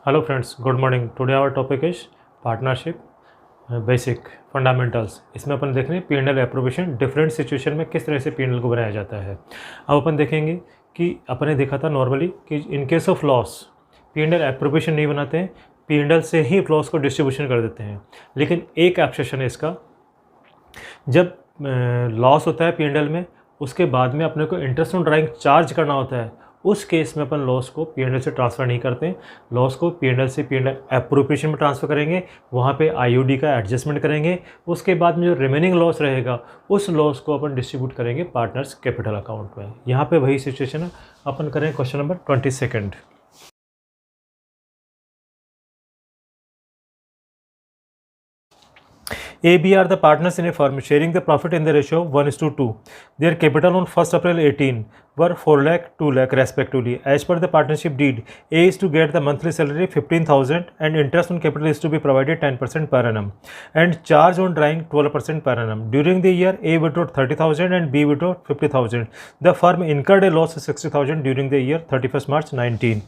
Hello friends, good morning. Today our topic is partnership basic fundamentals. इसमें अपन देख रहे हैं P&L एप्रोवेशन डिफरेंट सिचुएशन में किस तरह से P&L को बनाया जाता है। अब अपन देखेंगे कि अपने देखा था नॉर्मली कि इन case of loss P&L appropriation नहीं बनाते हैं, P&L से ही लॉस को डिस्ट्रीब्यूशन कर देते हैं। लेकिन एक एक्सेप्शन है इसका, जब लॉस होता है P&L में, उसके बाद में अपने को इंटरेस्ट ऑन ड्राइंग चार्ज करना होता है, उस केस में अपन लॉस को P&L से ट्रांसफ़र नहीं करते हैं। लॉस को P&L से P&L एप्रोप्रिएशन में ट्रांसफ़र करेंगे, वहाँ पे IOD का एडजस्टमेंट करेंगे। उसके बाद में जो रिमेनिंग लॉस रहेगा उस लॉस को अपन डिस्ट्रीब्यूट करेंगे पार्टनर्स कैपिटल अकाउंट में। यहाँ पे वही सिचुएशन है। अपन करें question number 22। AB are the partners in a firm sharing the profit in the ratio of 1:2. Their capital on 1st April 18 were 4 lakh, 2 lakh respectively. As per the partnership deed, A is to get the monthly salary 15,000 and interest on capital is to be provided 10% per annum and charge on drawing 12% per annum. During the year, A withdrew 30,000 and B withdrew 50,000. The firm incurred a loss of 60,000 during the year 31st March 19.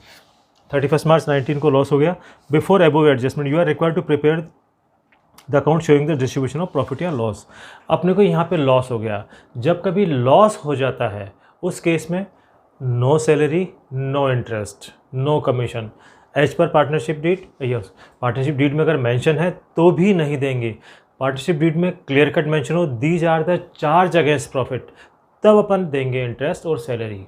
31st March 19 को loss हो गया। Before above adjustment you are required to prepare the account showing the distribution of profit या loss. अपने को यहाँ पे loss हो गया। जब कभी लॉस हो जाता है उस केस में no salary, no interest, no commission. As पर partnership deed, yes partnership deed में अगर मेंशन है तो भी नहीं देंगे। पार्टनरशिप डीड में क्लियर कट मेंशन हो these are the charge against profit, तब अपन देंगे इंटरेस्ट और सैलरी।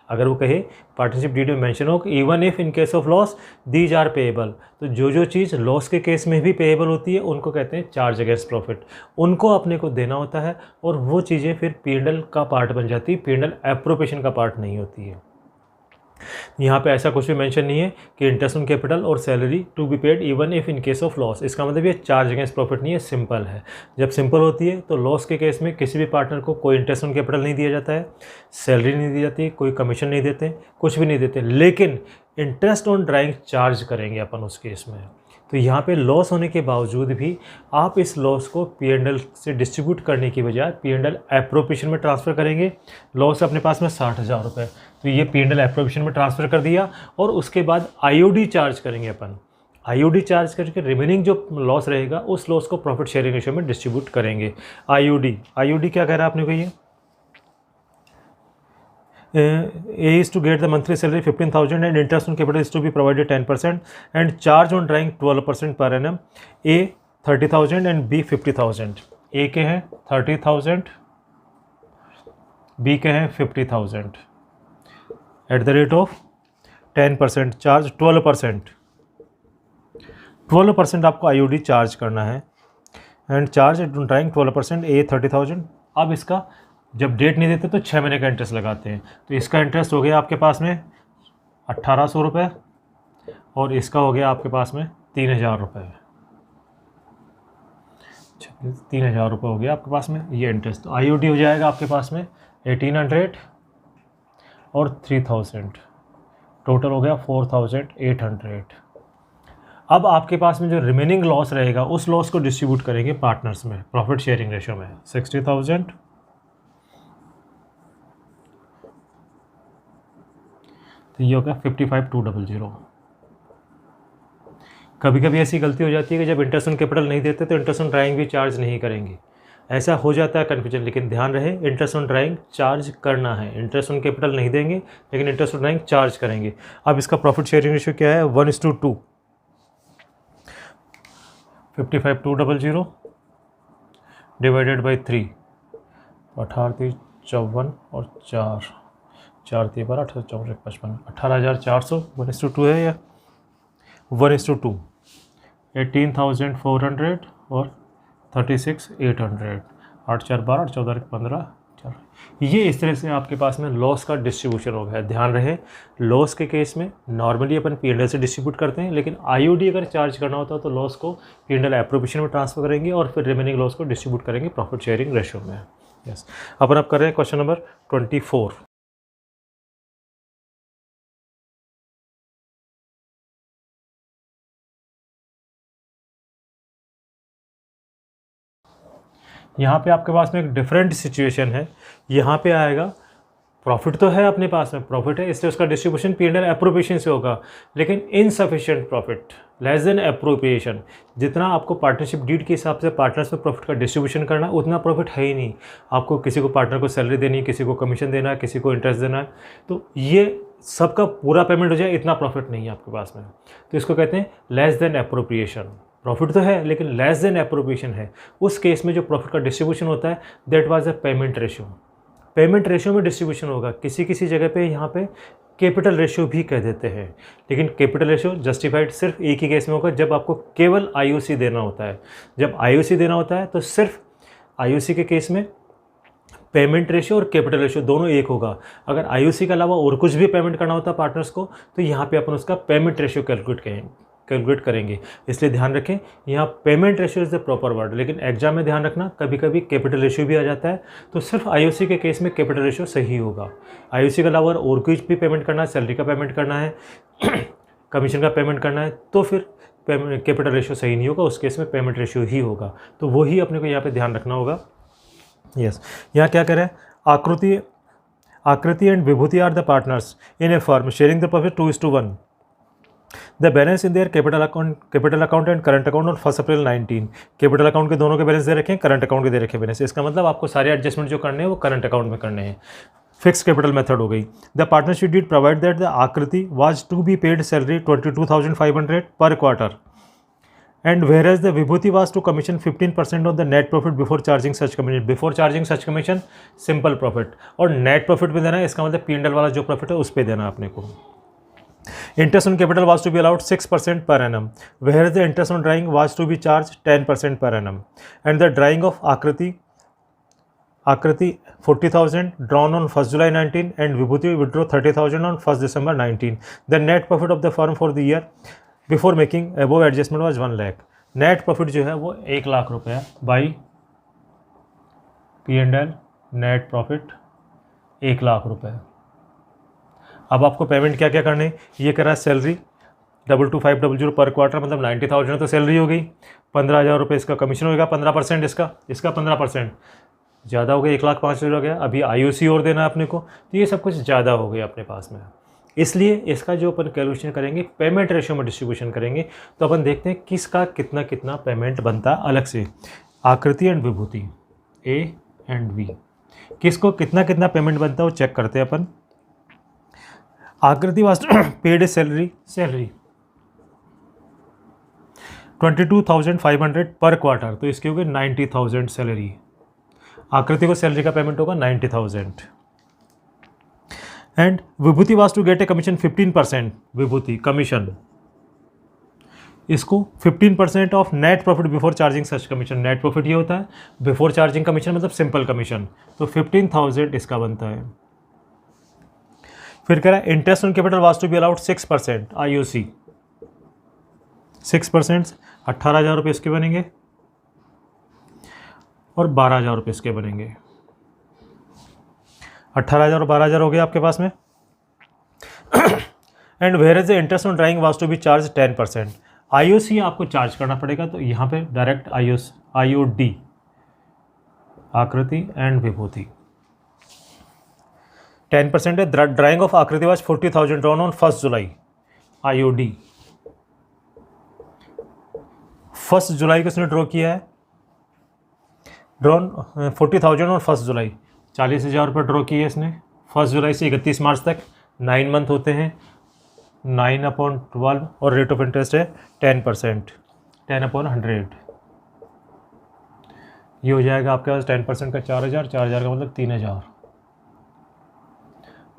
अगर वो कहे पार्टनरशिप डीड में मेंशन हो कि even if in case of loss these are payable, तो जो चीज़ लॉस के केस में भी पेएबल होती है उनको कहते हैं चार्ज अगेंस्ट प्रॉफिट। उनको अपने को देना होता है और वो चीज़ें फिर P&L का पार्ट बन जाती है, P&L एप्रोप्रिएशन का पार्ट नहीं होती है। यहाँ पे ऐसा कुछ भी मेंशन नहीं है कि इंटरेस्ट ऑन कैपिटल और salary to be paid even if in case of loss. इसका मतलब ये चार्ज अगेंस्ट प्रॉफिट नहीं है, सिंपल है। जब सिंपल होती है तो लॉस के केस में किसी भी पार्टनर को कोई इंटरेस्ट ऑन कैपिटल नहीं दिया जाता है, सैलरी नहीं दी जाती, कोई कमीशन नहीं देते, कुछ भी नहीं देते, लेकिन इंटरेस्ट ऑन ड्राइंग चार्ज करेंगे अपन उस केस में। तो यहाँ पे लॉस होने के बावजूद भी आप इस लॉस को P&L से डिस्ट्रीब्यूट करने की बजाय P&L एप्रोप्रिएशन में ट्रांसफ़र करेंगे। लॉस अपने पास में 60,000 रुपये, तो ये P&L एप्रोप्रिएशन में ट्रांसफ़र कर दिया और उसके बाद IOD चार्ज करेंगे अपन। IOD चार्ज करके रिमेनिंग जो लॉस रहेगा उस लॉस को प्रॉफिट शेयरिंग रेशियो में डिस्ट्रीब्यूट करेंगे। IOD क्या कह रहा है आपने को, ये A is to get the monthly salary 15,000 and interest on capital is to be provided 10% and charge on drawing 12% per annum. A 30,000 and B 50,000. A के हैं 30,000, B के हैं 50,000 at the rate of 10%, charge 12%। 12% आपको IOD charge करना है and charge drawing 12%। A 30,000। अब इसका जब डेट नहीं देते तो 6 महीने का इंटरेस्ट लगाते हैं, तो इसका इंटरेस्ट हो गया आपके पास में 1,800 रुपये और इसका हो गया आपके पास में 3,000 रुपये। 3,000 रुपये हो गया आपके पास में ये इंटरेस्ट। तो IOD हो जाएगा आपके पास में 1,800 और 3,000, टोटल हो गया 4,800। अब आपके पास में जो रिमेनिंग लॉस रहेगा उस लॉस को डिस्ट्रीब्यूट करेंगे पार्टनर्स में प्रॉफिट शेयरिंग रेशियो में। 60,000 तो ये हो गया 55,200। कभी कभी ऐसी गलती हो जाती है कि जब इंटरेस्ट ऑन कैपिटल नहीं देते तो इंटरेस्ट ऑन ड्राइंग भी चार्ज नहीं करेंगे, ऐसा हो जाता है कन्फ्यूजन। लेकिन ध्यान रहे इंटरेस्ट ऑन ड्राइंग चार्ज करना है, इंटरेस्ट ऑन कैपिटल नहीं देंगे लेकिन इंटरेस्ट ऑन ड्राइंग चार्ज करेंगे। अब इसका प्रॉफिट शेयरिंग रेशियो क्या है, 1:2। 55,200 डिवाइडेड बाई 3, 18 54 और 4 12 18 54 55 18,400। 1:2 है या 1:2। 18,400 और 36,800। 8 4 12 14 15 4। ये इस तरह से आपके पास में लॉस का डिस्ट्रीब्यूशन हो गया। ध्यान रहे लॉस के केस में नॉर्मली अपन P&L से डिस्ट्रीब्यूट करते हैं, लेकिन IOD अगर चार्ज करना होता है तो लॉस को P&L एप्रोप्रिएशन में ट्रांसफर करेंगे और फिर रिमेनिंग लॉस को डिस्ट्रीब्यूट करेंगे प्रॉफिट शेयरिंग रेशियो में। यस, अपन अब कर रहे हैं क्वेश्चन नंबर 24। यहाँ पे आपके पास में एक डिफरेंट सिचुएशन है। यहाँ पे आएगा प्रॉफिट तो है अपने पास में, प्रॉफिट है, इसलिए उसका डिस्ट्रीब्यूशन P&L एप्रोप्रिएशन से होगा, लेकिन insufficient profit, less than appropriation. जितना आपको पार्टनरशिप डीड के हिसाब से पार्टनर्स में प्रॉफिट का डिस्ट्रीब्यूशन करना, उतना प्रॉफिट है ही नहीं। आपको किसी को पार्टनर को सैलरी देनी है, किसी को कमीशन देना है, किसी को इंटरेस्ट देना है, तो ये सबका पूरा पेमेंट हो जाए, इतना प्रॉफिट नहीं है आपके पास में। तो इसको कहते हैं लेस देन एप्रोप्रिएशन। प्रॉफिट तो है लेकिन लेस देन एप्रोप्रिएशन है। उस केस में जो प्रॉफिट का डिस्ट्रीब्यूशन होता है, that was a payment ratio. Payment ratio में डिस्ट्रीब्यूशन होगा। किसी किसी जगह पे यहाँ पे कैपिटल रेशियो भी कह देते हैं, लेकिन कैपिटल रेशियो जस्टिफाइड सिर्फ एक ही केस में होगा, जब आपको केवल आईओसी देना होता है। जब आईओसी देना होता है तो सिर्फ आईओसी के केस में पेमेंट रेशियो और कैपिटल रेशियो दोनों एक होगा। अगर आईओसी के अलावा और कुछ भी पेमेंट करना होता है पार्टनर्स को, तो यहाँ पे अपन उसका पेमेंट रेशियो कैलकुलेट करेंगे। इसलिए ध्यान रखें, यहाँ payment ratio is the proper word, लेकिन एग्जाम में ध्यान रखना कभी कभी कैपिटल रेशियो भी आ जाता है, तो सिर्फ आईओसी के केस में कैपिटल रेशियो सही होगा। आईओसी के अलावा और कुछ भी पेमेंट करना है, सैलरी का पेमेंट करना है, कमीशन का पेमेंट करना है, तो फिर कैपिटल रेशियो सही नहीं होगा, उस केस में पेमेंट रेशियो ही होगा। तो वही अपने को यहाँ पे ध्यान रखना होगा। यस, यहाँ क्या करें, Akriti and Vibhuti are the partners in a firm sharing the profit 2:1। The balance in their capital account and current account on 1 April 19। Capital account के दोनों के बैलेंस दे रखे हैं, करंट अकाउंट के दे रखे हैं बैलेंस। इसका मतलब आपको सारे एडजस्टमेंट जो करने हैं वो करंट अकाउंट में करने हैं। फिक्स कैपिटल मेथड हो गई। The partnership deed provide that the Akriti was to be paid salary 22,500 per quarter, and whereas the Vibhuti was to commission 15% of the net profit before charging such commission। before charging such commission simple profit, और net profit पे देना है, इसका मतलब P&L वाला जो profit है उस पे देना है अपने को। interest on capital was to be allowed 6% per annum, whereas the interest on drawing was to be charged 10% per annum, and the drawing of Akriti 40,000 drawn on 1st July 19 and Vibhuti withdraw 30,000 on 1st December 19। the net profit of the firm for the year before making above adjustment was 1 lakh. Net profit जो है वो 1 लाख रुपये by P&L net profit 1 lakh रुपये। अब आपको payment क्या क्या करने, ये करा सैलरी 22,500 पर क्वार्टर, मतलब 90,000 तो सैलरी हो गई। 15,000 रुपये इसका कमीशन होगा, 15% इसका 15% ज़्यादा हो गया, 1,05,000 हो गया। अभी आईओसी और देना है अपने को, तो ये सब कुछ ज़्यादा हो गया अपने पास में। इसलिए इसका जो अपन कैलकुलेशन करेंगे पेमेंट रेशियो में डिस्ट्रीब्यूशन करेंगे, तो अपन देखते हैं किसका कितना कितना पेमेंट बनता है अलग से। आकृति and Vibhuti A and B, किसको कितना कितना पेमेंट बनता है वो चेक करते हैं अपन। आकृति was paid A salary 22,500 per quarter, तो इसकी होगी 90,000 सैलरी। आकृति को सैलरी का पेमेंट होगा 90,000। And Vibhuti was to get a commission 15%, Vibhuti commission, इसको 15% of net profit before charging such commission. Net profit ये होता है, बिफोर चार्जिंग कमीशन मतलब सिंपल कमीशन, तो 15,000 इसका बनता है। फिर कह रहा है interest on capital was to be allowed 6% IOC, 6% 18,000 रुपये इसके बनेंगे और 12,000 रुपये इसके बनेंगे। 18,000 और 12,000 हो गया आपके पास में। And where is the interest on drawing was to be charge 10%। IOC आपको चार्ज करना पड़ेगा, तो यहाँ पे direct IOD Akriti and Vibhuti 10% है। Drawing of Akriti was 40,000 drawn on 1st July, IOD 1st July को इसने ड्रॉ किया है, ड्रॉन 40,000 ऑन 1st जुलाई, 40,000 रुपये ड्रॉ किए इसने 1st जुलाई से 31 मार्च तक। 9 मंथ होते हैं, 9/12 और रेट ऑफ इंटरेस्ट है 10%, 10/100। ये हो जाएगा आपके पास 10% का 4,000, 4,000 का मतलब 3,000।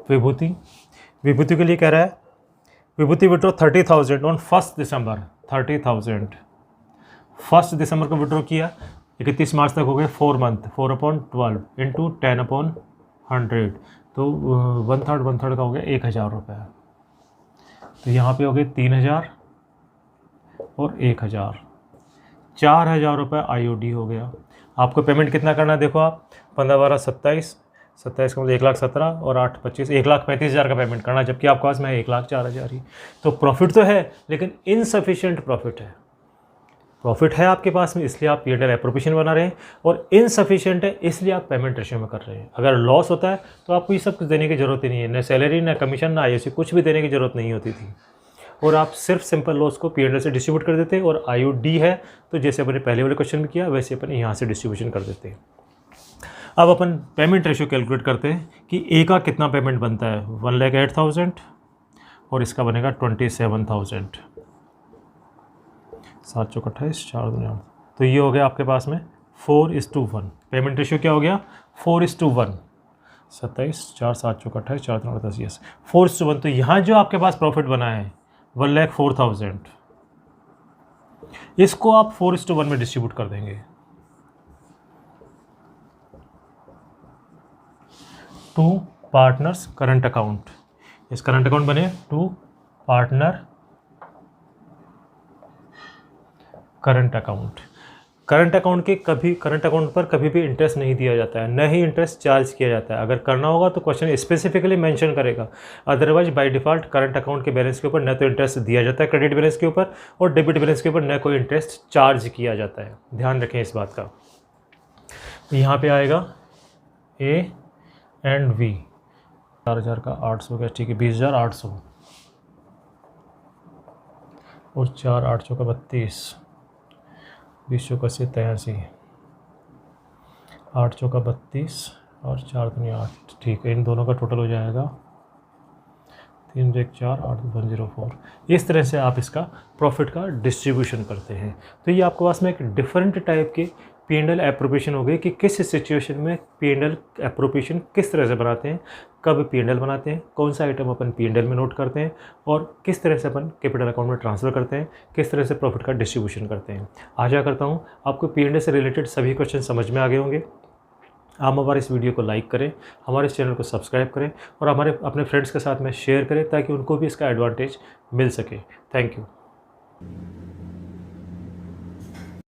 विभूति के लिए कह रहा है विभूति withdraw 30,000 on 1st December, 30,000 1st दिसंबर को विड्रॉ किया, 31 मार्च तक हो गए 4 मंथ, 4/12 इंटू 10/100, तो 1/3 का हो गया 1,000 रुपये। तो यहाँ पे हो गए 3,000 और 1,000, 4,000 रुपये आईओडी हो गया। आपको पेमेंट कितना करना है देखो आप, 15/12 27, 27 का मतलब 1,17,000 और 8 25 1,35,000 का पेमेंट करना, जबकि आपके पास में 1,04,000 ही। तो प्रॉफिट तो है लेकिन इनसफिशिएंट प्रॉफिट है। प्रॉफिट है आपके पास में इसलिए आप P&L एप्रोप्रिएशन बना रहे हैं, और इनसफिशिएंट है इसलिए आप पेमेंट रेशियो में कर रहे हैं। अगर लॉस होता है तो आपको ये सब कुछ देने की ज़रूरत ही नहीं है, न सैलरी, न कमीशन, ना IOC, कुछ भी देने की ज़रूरत नहीं होती थी, और आप सिर्फ सिंपल लॉस को P&L से डिस्ट्रीब्यूट कर देते। और IOD है तो जैसे अपने पहले वाले क्वेश्चन में किया वैसे अपन यहाँ से डिस्ट्रीब्यूशन कर देते हैं। अब अपन पेमेंट रेशियो कैलकुलेट करते हैं कि ए का कितना पेमेंट बनता है, 1,08,000 और इसका बनेगा 27,000, 7 चौक 28, 4 दूनी 8, तो ये हो गया आपके पास में 4:1। पेमेंट रेशियो क्या हो गया, 4:1, 27, 4, 7 चौक 28, 4 दूनी 10, यस 4:1। तो यहाँ जो आपके पास प्रॉफिट बना है 1,04,000, इसको आप 4:1 में डिस्ट्रीब्यूट कर देंगे टू पार्टनर्स करंट अकाउंट। इस करंट अकाउंट बने to partner current account. Current account पर कभी भी इंटरेस्ट नहीं दिया जाता है, न ही इंटरेस्ट चार्ज किया जाता है। अगर करना होगा तो क्वेश्चन स्पेसिफिकली मेंशन करेगा, otherwise by default current account के बैलेंस के ऊपर न तो इंटरेस्ट दिया जाता है क्रेडिट बैलेंस के ऊपर, और डेबिट बैलेंस के ऊपर न कोई इंटरेस्ट चार्ज किया जाता है। ध्यान रखें इस बात का। यहाँ पे आएगा A एंड V, 4,000 का 800 का, ठीक है 20,800, और 4 800 का 32, 20 का 83, 800 का 32 और 4 दूनी 8, ठीक है। इन दोनों का टोटल हो जाएगा 3 1 4 8 104। इस तरह से आप इसका प्रॉफिट का डिस्ट्रीब्यूशन करते हैं। तो ये आपके पास में एक डिफरेंट टाइप के P&L एप्रोप्रिएशन हो गई कि किस सिचुएशन में P&L एप्रोप्रिएशन किस तरह से बनाते हैं, कब P&L बनाते हैं, कौन सा आइटम अपन P&L में नोट करते हैं, और किस तरह से अपन कैपिटल अकाउंट में ट्रांसफ़र करते हैं, किस तरह से प्रॉफिट का डिस्ट्रीब्यूशन करते हैं। आशा करता हूँ आपको P&L से रिलेटेड सभी क्वेश्चन समझ में आ गए होंगे। आप हमारे इस वीडियो को लाइक करें, हमारे इस चैनल को सब्सक्राइब करें, और हमारे अपने फ्रेंड्स के साथ में शेयर करें ताकि उनको भी इसका एडवांटेज मिल सके। Thank you.